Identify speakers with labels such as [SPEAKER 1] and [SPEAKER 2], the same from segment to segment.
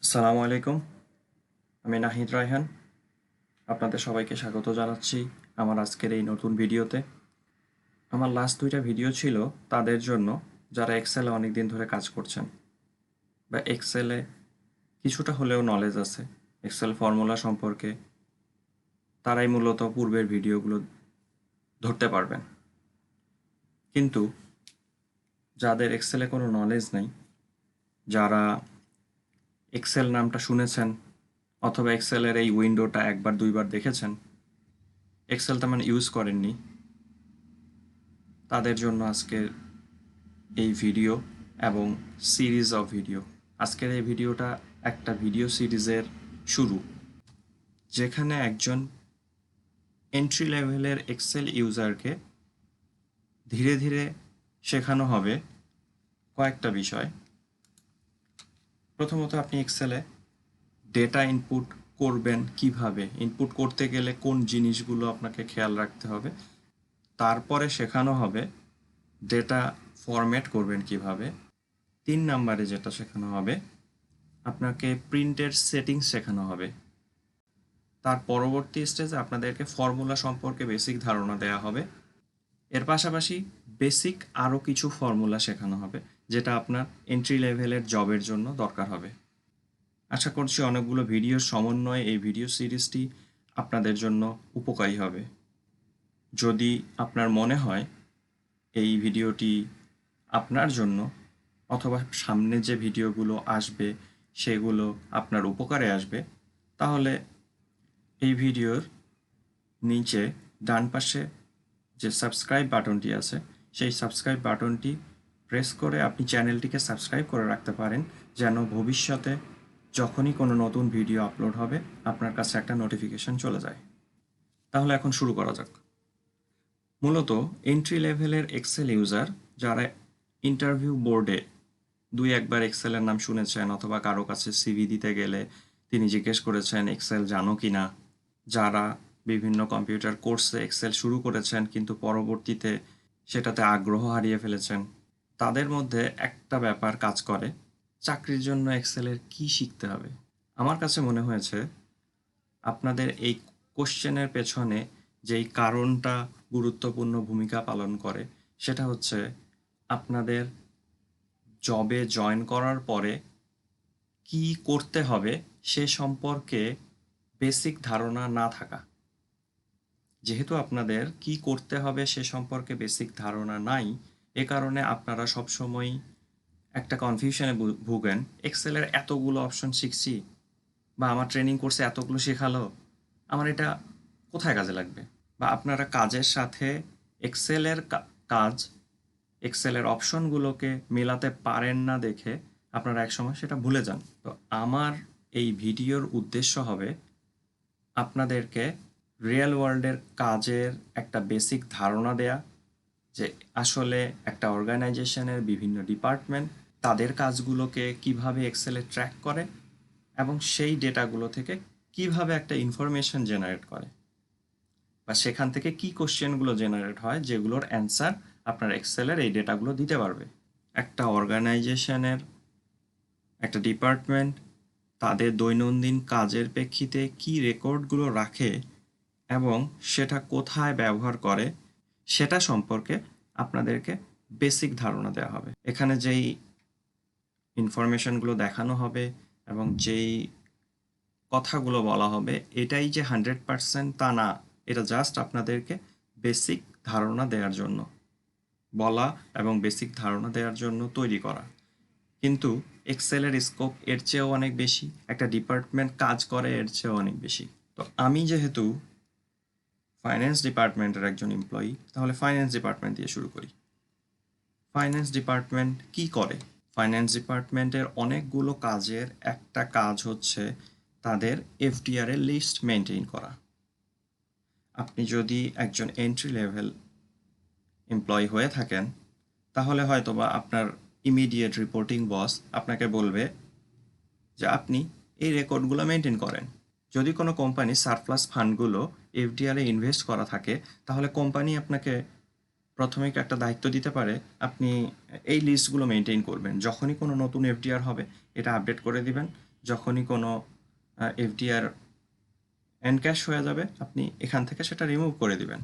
[SPEAKER 1] আসসালামু আলাইকুম। আমি নাহিদ রায়হান। আপনাদের সবাইকে স্বাগত জানাচ্ছি আমার আজকের এই নতুন ভিডিওতে। আমার লাস্ট 2টা ভিডিও ছিল তাদের জন্য যারা এক্সেলে অনেক দিন ধরে কাজ করছেন বা এক্সেলে কিছুটা হলেও নলেজ আছে এক্সেল ফর্মুলা সম্পর্কে। তারাই মূলত পূর্বের ভিডিওগুলো ধরতে পারবেন। কিন্তু যাদের এক্সেলে কোনো নলেজ নেই, যারা এক্সেল নামটা শুনেছেন অথবা এক্সেলের এই উইন্ডোটা একবার দুইবার দেখেছেন, এক্সেল তেমন ইউজ করেননি, তাদের জন্য আজকের এই ভিডিও এবং সিরিজ অফ ভিডিও। আজকের এই ভিডিওটা একটা ভিডিও সিরিজের শুরু, যেখানে একজন এন্ট্রি লেভেলের এক্সেল ইউজারকে ধীরে ধীরে শেখানো হবে কয়েকটা বিষয়। প্রথমত, আপনি এক্সেলে ডেটা ইনপুট করবেন কিভাবে, ইনপুট করতে গেলে কোন জিনিসগুলো আপনাকে খেয়াল রাখতে হবে। তারপরে শেখানো হবে ডেটা ফরম্যাট করবেন কিভাবে। 3 নাম্বারে যেটা শেখানো হবে, আপনাকে প্রিন্টের সেটিংস শেখানো হবে। তার পরবর্তী স্টেজে আপনাদেরকে ফর্মুলা সম্পর্কে বেসিক ধারণা দেওয়া হবে। এর পাশাপাশি বেসিক আরও কিছু ফর্মুলা শেখানো হবে, যেটা আপনার এন্ট্রি লেভেলের জবের জন্য দরকার হবে। আশা করছি অনেকগুলো ভিডিওর সমন্বয়ে এই ভিডিও সিরিজটি আপনাদের জন্য উপকারী হবে। যদি আপনার মনে হয় এই ভিডিওটি আপনার জন্য অথবা সামনে যে ভিডিওগুলো আসবে সেগুলো আপনার উপকারে আসবে, তাহলে এই ভিডিওর নিচে ডান পাশে যে সাবস্ক্রাইব বাটনটি আছে, সেই সাবস্ক্রাইব বাটনটি প্রেস করে আপনি চ্যানেলটিকে সাবস্ক্রাইব করে রাখতে পারেন, যেন ভবিষ্যতে যখনই কোনো নতুন ভিডিও আপলোড হবে আপনার কাছে একটা নোটিফিকেশন চলে যায়। তাহলে এখন শুরু করা যাক। মূলত এন্ট্রি লেভেলের এক্সেল ইউজার যারা ইন্টারভিউ বোর্ডে 2-1বার এক্সেলের নাম শুনেছেন অথবা কারো কাছে সিভি দিতে গেলে তিনি জিজ্ঞেস করেছেন এক্সেল জানো কি না, যারা বিভিন্ন কম্পিউটার কোর্সে এক্সেল শুরু করেছেন কিন্তু পরবর্তীতে সেটাতে আগ্রহ হারিয়ে ফেলেছেন, তাদের মধ্যে একটা ব্যাপার কাজ করে, চাকরির জন্য এক্সেলের কি শিখতে হবে। আমার কাছে মনে হয়েছে আপনাদের এই কোশ্চেনের পেছনে যেই কারণটা গুরুত্বপূর্ণ ভূমিকা পালন করে, সেটা হচ্ছে আপনাদের জবে জয়েন করার পরে কি করতে হবে সে সম্পর্কে বেসিক ধারণা না থাকা। যেহেতু আপনাদের কি করতে হবে সে সম্পর্কে বেসিক ধারণা নাই, এ কারণে আপনারা সবসময় একটা কনফিউশনে ভুগেন। এক্সেলের এতগুলো অপশন শিখছি বা আমার ট্রেনিং কোর্সে এতগুলো শেখালো, আমার এটা কোথায় কাজে লাগবে? বা আপনারা কাজের সাথে এক্সেলের কাজ, এক্সেলের অপশনগুলোকে মেলাতে পারেন না দেখে আপনারা একসময় সেটা ভুলে যান। তো আমার এই ভিডিওর উদ্দেশ্য হবে আপনাদেরকে রিয়েল ওয়ার্ল্ডের কাজের একটা বেসিক ধারণা দেয়া, যে আসলে একটা অর্গানাইজেশনের বিভিন্ন ডিপার্টমেন্ট তাদের কাজগুলোকে কিভাবে এক্সেলে ট্র্যাক করে এবং সেই ডেটাগুলো থেকে কিভাবে একটা ইনফরমেশন জেনারেট করে বা সেখান থেকে কি কোশ্চেনগুলো জেনারেট হয় যেগুলোর অ্যান্সার আপনার এক্সেলের এই ডেটাগুলো দিতে পারবে। একটা অর্গানাইজেশনের একটা ডিপার্টমেন্ট তাদের দৈনন্দিন কাজের প্রেক্ষিতে কি রেকর্ডগুলো রাখে এবং সেটা কোথায় ব্যবহার করে সেটা সম্পর্কে আপনাদেরকে বেসিক ধারণা দেওয়া হবে। এখানে যেই ইনফরমেশনগুলো দেখানো হবে এবং যেই কথাগুলো বলা হবে এটাই যে 100% তা না, এটা জাস্ট আপনাদেরকে বেসিক ধারণা দেওয়ার জন্য বলা এবং বেসিক ধারণা দেওয়ার জন্য তৈরি করা। কিন্তু এক্সেলের স্কোপ এর চেয়েও অনেক বেশি, একটা ডিপার্টমেন্ট কাজ করে এর চেয়েও অনেক বেশি। তো আমি যেহেতু ফাইন্যান্স ডিপার্টমেন্টের একজন এমপ্লয়ি, তাহলে ফাইন্যান্স ডিপার্টমেন্ট দিয়ে শুরু করি। ফাইন্যান্স ডিপার্টমেন্ট কি করে? ফাইন্যান্স ডিপার্টমেন্টের অনেকগুলো কাজের একটা কাজ হচ্ছে তাদের এফডিআর এর লিস্ট মেনটেন করা। আপনি যদি একজন এন্ট্রি লেভেল এমপ্লয়ি হয়ে থাকেন, তাহলে হয়তোবা আপনার ইমিডিয়েট রিপোর্টিং বস আপনাকে বলবে যে আপনি এই রেকর্ডগুলো মেনটেন করেন। যদি কোনো কোম্পানি সারপ্লাস ফান্ডগুলো এফডিআর এ ইনভেস্ট করা থাকে, তাহলে কোম্পানি আপনাকে প্রথমেই একটা দায়িত্ব দিতে পারে, আপনি এই লিস্টগুলো মেনটেন করবেন। যখনই কোনো নতুন এফডিআর হবে এটা আপডেট করে দিবেন, যখনই কোনো এফডিআর এনক্যাশ হয়ে যাবে আপনি এখান থেকে সেটা রিমুভ করে দিবেন।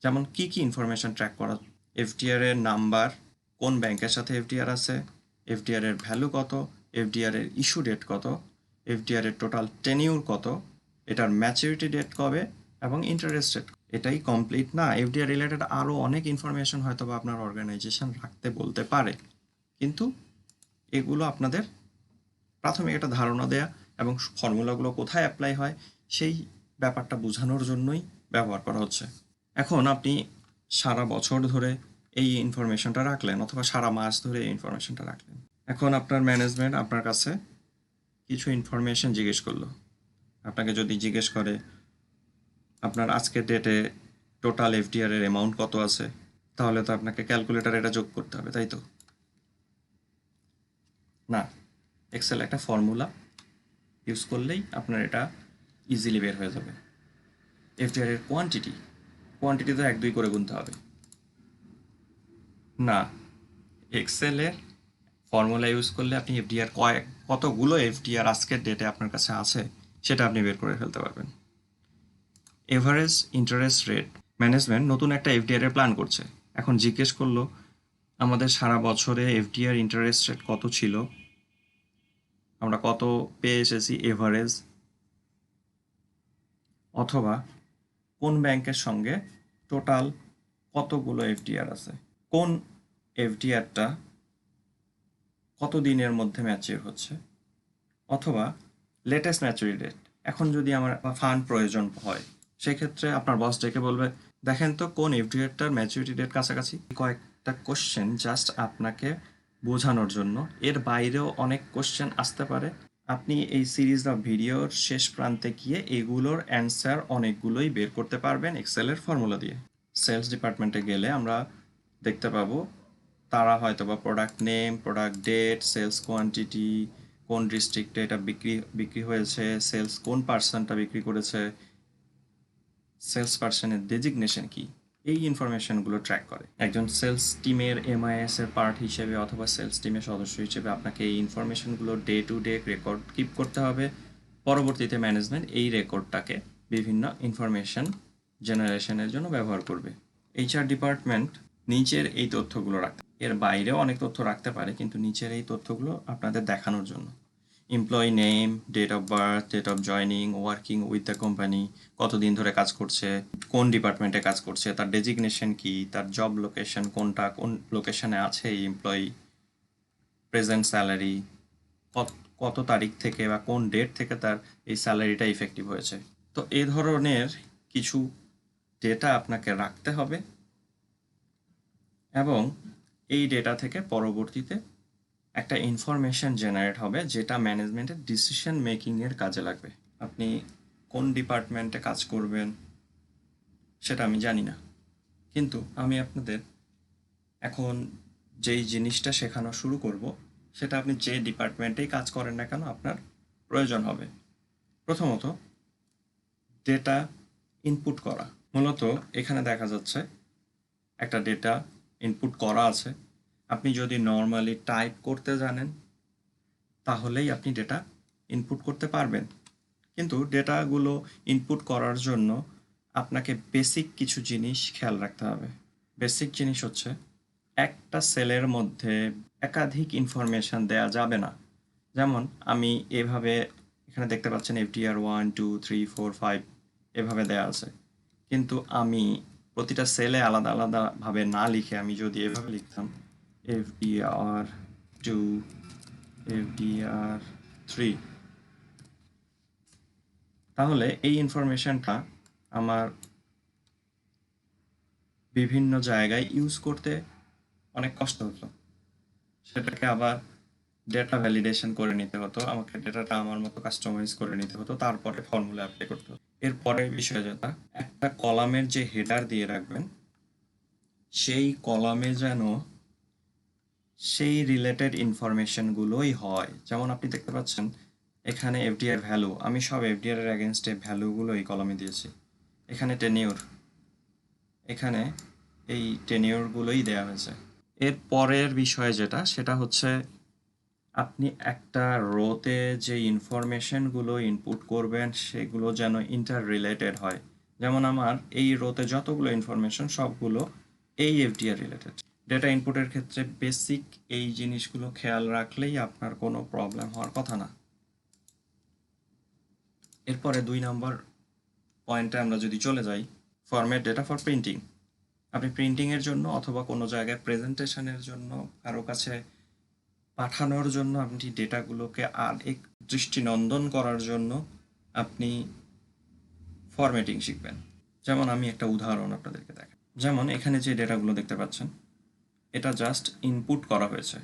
[SPEAKER 1] যেমন কি কি ইনফরমেশন ট্র্যাক করা, এফডিআর এর নাম্বার, কোন ব্যাংকের সাথে এফডিআর আছে, এফডিআর এর ভ্যালু কত, এফডিআর এর ইস্যু ডেট কত, এফডিআর এর টোটাল টেনিউর কত, এটার ম্যাচুরিটি ডেট কবে এবং ইন্টারেস্ট রেট। এটাই কমপ্লিট না, এফডিআর রিলেটেড আরও অনেক ইনফরমেশন হয়তো বা আপনার অর্গানাইজেশন রাখতে বলতে পারে, কিন্তু এগুলো আপনাদের প্রাথমিক একটা ধারণা দেয়া এবং ফর্মুলাগুলো কোথায় অ্যাপ্লাই হয় সেই ব্যাপারটা বোঝানোর জন্যই ব্যবহার করা হচ্ছে। এখন আপনি সারা বছর ধরে এই ইনফরমেশনটা রাখলেন অথবা সারা মাস ধরে এই ইনফরমেশনটা রাখলেন। এখন আপনার ম্যানেজমেন্ট আপনার কাছে কিছু ইনফরমেশন জিজ্ঞেস করলো। আপনাকে যদি জিজ্ঞেস করে আপনার আজকের ডেটে টোটাল এফডিআর এর অ্যামাউন্ট কত আছে, তাহলে তো আপনাকে ক্যালকুলেটার এটা যোগ করতে হবে, তাই তো? না, এক্সেল একটা ফর্মুলা ইউজ করলেই আপনার এটা ইজিলি বের হয়ে যাবে। এফডিআর এর কোয়ান্টিটি তো 1-2 করে গুনতে হবে না, এক্সেলের ফর্মুলা ইউজ করলে আপনি এফডিআর কতগুলো এফডিআর আজকের ডেটে আপনার কাছে আছে সেটা আপনি বের করে ফেলতে পারবেন। এভারেজ ইন্টারেস্ট রেট, ম্যানেজমেন্ট নতুন একটা এফডিআর এর প্ল্যান করছে, এখন জিজ্ঞেস করলো আমাদের সারা বছরে এফডিআর ইন্টারেস্ট রেট কত ছিল, আমরা কত পেয়ে এসেছি এভারেজ, অথবা কোন ব্যাংকের সঙ্গে টোটাল কতগুলো এফডিআর আছে, কোন এফডিআরটা কত দিনের মধ্যে ম্যাচিউর হচ্ছে, অথবা লেটেস্ট ম্যাচুরিটি ডেট। এখন যদি আমার ফান্ড প্রয়োজন হয় সেক্ষেত্রে আপনার বস ডেকে বলবে দেখেন তো কোন এফডিআরটার ম্যাচুরিটি ডেট কাছাকাছি। কয়েকটা কোশ্চেন জাস্ট আপনাকে বোঝানোর জন্য, এর বাইরেও অনেক কোশ্চেন আসতে পারে। আপনি এই সিরিজ অফ ভিডিওর শেষ প্রান্তে গিয়ে এগুলোর অ্যান্সার অনেকগুলোই বের করতে পারবেন এক্সেলের ফর্মুলা দিয়ে। সেলস ডিপার্টমেন্টে গেলে আমরা দেখতে পাবো তারা হয়তো বা product name, product date, sales quantity, কোন ডিস্ট্রিক্টে এটা বিক্রি হয়েছে, সেলস কোন পার্সনটা বিক্রি করেছে, সেলস পার্সনের ডেজিগনেশন কি, এই ইনফরমেশনগুলো ট্র্যাক করে। একজন সেলস টিমের এমআইএস এর পার্ট হিসেবে অথবা সেলস টিমের সদস্য হিসেবে আপনাকে এই ইনফরমেশনগুলো day to day record keep করতে হবে। পরবর্তীতে ম্যানেজমেন্ট এই রেকর্ডটাকে বিভিন্ন ইনফরমেশন জেনারেশনের জন্য ব্যবহার করবে। এইচআর ডিপার্টমেন্ট নিচের এই তথ্যগুলো রাখতে, এর বাইরেও অনেক তথ্য রাখতে পারে, কিন্তু নিচের এই তথ্যগুলো আপনাদের দেখানোর জন্য। Employee name, date of birth, date of joining, working with the company, কতদিন ধরে কাজ করছে, কোন ডিপার্টমেন্টে কাজ করছে, তার ডেজিগনেশন কি, তার জব লোকেশন কোনটা, কোন লোকেশনে আছে এই এমপ্লয়ি, প্রেজেন্ট স্যালারি, কত তারিখ থেকে বা কোন ডেট থেকে তার এই স্যালারিটা ইফেক্টিভ হয়েছে। তো এই ধরনের কিছু ডেটা আপনাকে রাখতে হবে এবং এই ডেটা থেকে পরবর্তীতে একটা ইনফরমেশন জেনারেট হবে যেটা ম্যানেজমেন্টের ডিসিশন মেকিংয়ের কাজে লাগবে। আপনি কোন ডিপার্টমেন্টে কাজ করবেন সেটা আমি জানি না, কিন্তু আমি আপনাদের এখন যেই জিনিসটা শেখানো শুরু করব সেটা আপনি যে ডিপার্টমেন্টেই কাজ করেন না কেন আপনার প্রয়োজন হবে। প্রথমত ডেটা ইনপুট করা। মূলত এখানে দেখা যাচ্ছে একটা ডেটা ইনপুট করা আছে, আপনি যদি নর্মালি টাইপ করতে জানেন তাহলেই আপনি ডেটা ইনপুট করতে পারবেন, কিন্তু ডেটাগুলো ইনপুট করার জন্য আপনাকে বেসিক কিছু জিনিস খেয়াল রাখতে হবে। বেসিক জিনিস হচ্ছে একটা সেলের মধ্যে একাধিক ইনফরমেশন দেয়া যাবে না। যেমন আমি এভাবে এখানে দেখতে পাচ্ছেন এফডিআর 1, 2, 3, 4, 5 এভাবে দেয়া আছে, কিন্তু আমি প্রতিটা সেলে আলাদা আলাদাভাবে না লিখে আমি যদি এভাবে লিখতাম এফডিআর 2, এফডিআর 3, তাহলে এই ইনফরমেশনটা আমার বিভিন্ন জায়গায় ইউজ করতে অনেক কষ্ট হতো, সেটাকে আবার ডেটা ভ্যালিডেশন করে নিতে হতো, আমাকে ডেটাটা আমার মতো কাস্টমাইজ করে নিতে হতো, তারপরে ফর্মুলা অ্যাপ্লাই করতে হতো। এরপরের বিষয় যেটা, একটা কলামের যে হেডার দিয়ে রাখবেন সেই কলামে যেন সেই রিলেটেড ইনফরমেশনগুলোই হয়। যেমন আপনি দেখতে পাচ্ছেন এখানে এফডিআর ভ্যালু, আমি সব এফডিআর এর এগেনস্টে ভ্যালুগুলো এই কলামে দিয়েছি। এখানে টেনিউর, এখানে এই টেনিউরগুলোই দেওয়া হয়েছে। এর পরের বিষয় যেটা সেটা হচ্ছে আপনি একটা রোতে যে ইনফরমেশনগুলো ইনপুট করবেন সেগুলো যেন ইন্টার রিলেটেড হয়। যেমন আমার এই রোতে যতগুলো ইনফরমেশন সবগুলো এই এফডিআর রিলেটেড। ডেটা ইনপুটের ক্ষেত্রে বেসিক এই জিনিসগুলো খেয়াল রাখলেই আপনার কোনো প্রবলেম হওয়ার কথা না। এরপরে 2 নম্বর পয়েন্টে আমরা যদি চলে যাই, ফরম্যাট ডেটা ফর প্রিন্টিং। আপনি প্রিন্টিংয়ের জন্য অথবা কোনো জায়গায় প্রেজেন্টেশনের জন্য কারো কাছে পাঠানোর জন্য আপনি ডেটাগুলোকে আরেক দৃষ্টিনন্দন করার জন্য আপনি ফরম্যাটিং শিখবেন। যেমন আমি একটা উদাহরণ আপনাদেরকে দেখাই। যেমন এখানে যে ডেটাগুলো দেখতে পাচ্ছেন, এটা জাস্ট ইনপুট করা হয়েছে।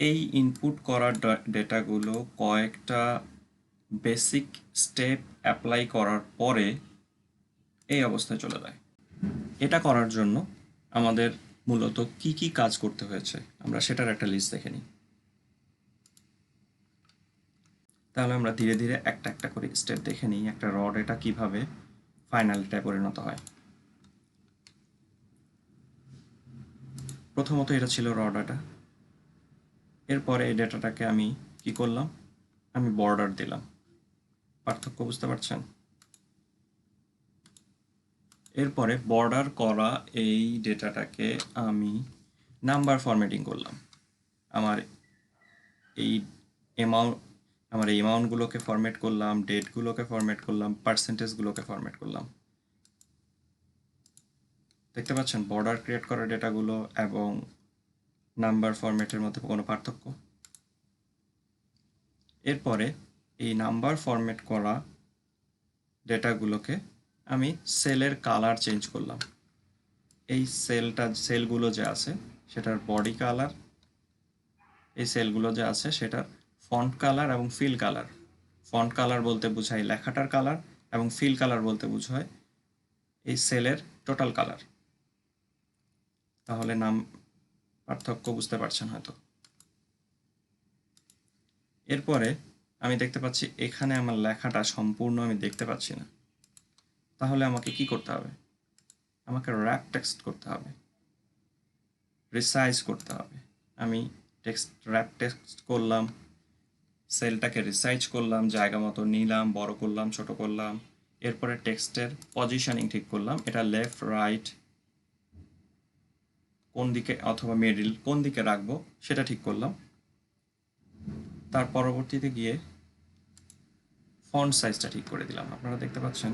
[SPEAKER 1] এই ইনপুট করা ডেটাগুলো কয়েকটা বেসিক স্টেপ অ্যাপ্লাই করার পরে এই অবস্থায় চলে যায়। এটা করার জন্য আমাদের মূলত কি কি কাজ করতে হয়েছে আমরা সেটার একটা লিস্ট দেখে নিই। তাহলে আমরা ধীরে ধীরে একটা একটা করে স্টেপ দেখে নিই একটা র ডেটা কিভাবে ফাইনাল ডেটায় পরিণত হয়। প্রথমত এটা ছিল র ডাটা। এরপরে এই ডেটাটাকে আমি কি করলাম, আমি বর্ডার দিলাম। পার্থক্য বুঝতে পারছেন? এরপরে বর্ডার করা এই ডেটাটাকে আমি নাম্বার ফরম্যাটিং করলাম। আমার এই অ্যামাউন্টগুলোকে ফরম্যাট করলাম, ডেটগুলোকে ফরম্যাট করলাম, পার্সেন্টেজগুলোকে ফরম্যাট করলাম। দেখতে পাচ্ছেন বর্ডার ক্রিয়েট করা ডেটাগুলো এবং নাম্বার ফরম্যাটের মধ্যে কোনো পার্থক্য? এরপরে এই নাম্বার ফরম্যাট করা ডেটাগুলোকে আমি সেলের কালার চেঞ্জ করলাম। এই সেলগুলো যে আছে সেটার বডি কালার, এই সেলগুলো যে আছে সেটার ফন্ট কালার এবং ফিল কালার। ফন্ট কালার বলতে বোঝায় লেখাটার কালার এবং ফিল কালার বলতে বোঝায় এই সেলের টোটাল কালার। তাহলে পার্থক্য বুঝতে পারছেন হয়তো। এরপরে আমি দেখতে পাচ্ছি এখানে আমার লেখাটা সম্পূর্ণ আমি দেখতে পাচ্ছি না। তাহলে আমাকে কি করতে হবে? আমাকে র্যাপ টেক্সট করতে হবে, রিসাইজ করতে হবে। আমি র্যাপ টেক্সট করলাম, সেলটাকে রিসাইজ করলাম, জায়গা মতো নিলাম, বড় করলাম, ছোট করলাম। এরপরে টেক্সটের পজিশনিং ঠিক করলাম, এটা লেফট রাইট কোন দিকে অথবা মিডল কোন দিকে রাখবো সেটা ঠিক করলাম। তার পরবর্তীতে গিয়ে ফন্ট সাইজটা ঠিক করে দিলাম। আপনারা দেখতে পাচ্ছেন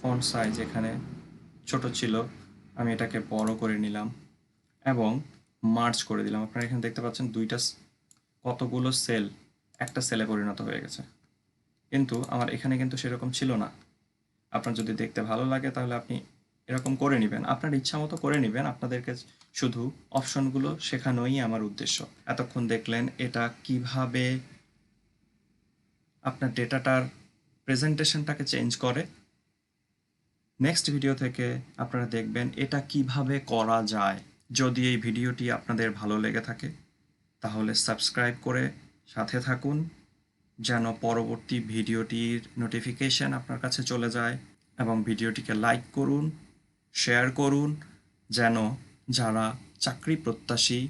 [SPEAKER 1] ফন্ট সাইজ এখানে ছোট ছিল, আমি এটাকে বড় করে নিলাম এবং মার্জ করে দিলাম। আপনারা এখানে দেখতে পাচ্ছেন কতগুলো সেল একটা সেলে পরিণত হয়ে গেছে, কিন্তু আমার এখানে কিন্তু সেরকম ছিল না। আপনার যদি দেখতে ভালো লাগে তাহলে আপনি এরকম করে নেবেন, আপনার ইচ্ছা মতো করে নেবেন। আপনাদেরকে শুধু অপশনগুলো শেখানোই আমার উদ্দেশ্য। এতক্ষণ দেখলেন এটা কিভাবে আপনার ডেটাটার প্রেজেন্টেশনটাকে চেঞ্জ করে। নেক্সট ভিডিও থেকে আপনারা দেখবেন এটা কিভাবে করা যায়। যদি এই ভিডিওটি আপনাদের ভালো লেগে থাকে তাহলে সাবস্ক্রাইব করে সাথে থাকুন, যেন পরবর্তী ভিডিওটির নোটিফিকেশন আপনার কাছে চলে যায়। এবং ভিডিওটিকে লাইক করুন, শেয়ার করুন, যেন যারা চাকরি প্রত্যাশী,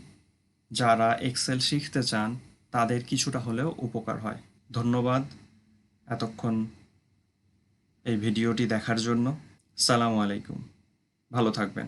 [SPEAKER 1] যারা এক্সেল শিখতে চান তাদের কিছুটা হলেও উপকার হয়। ধন্যবাদ এতক্ষণ এই ভিডিওটি দেখার জন্য। সালামু আলাইকুম, ভালো থাকবেন।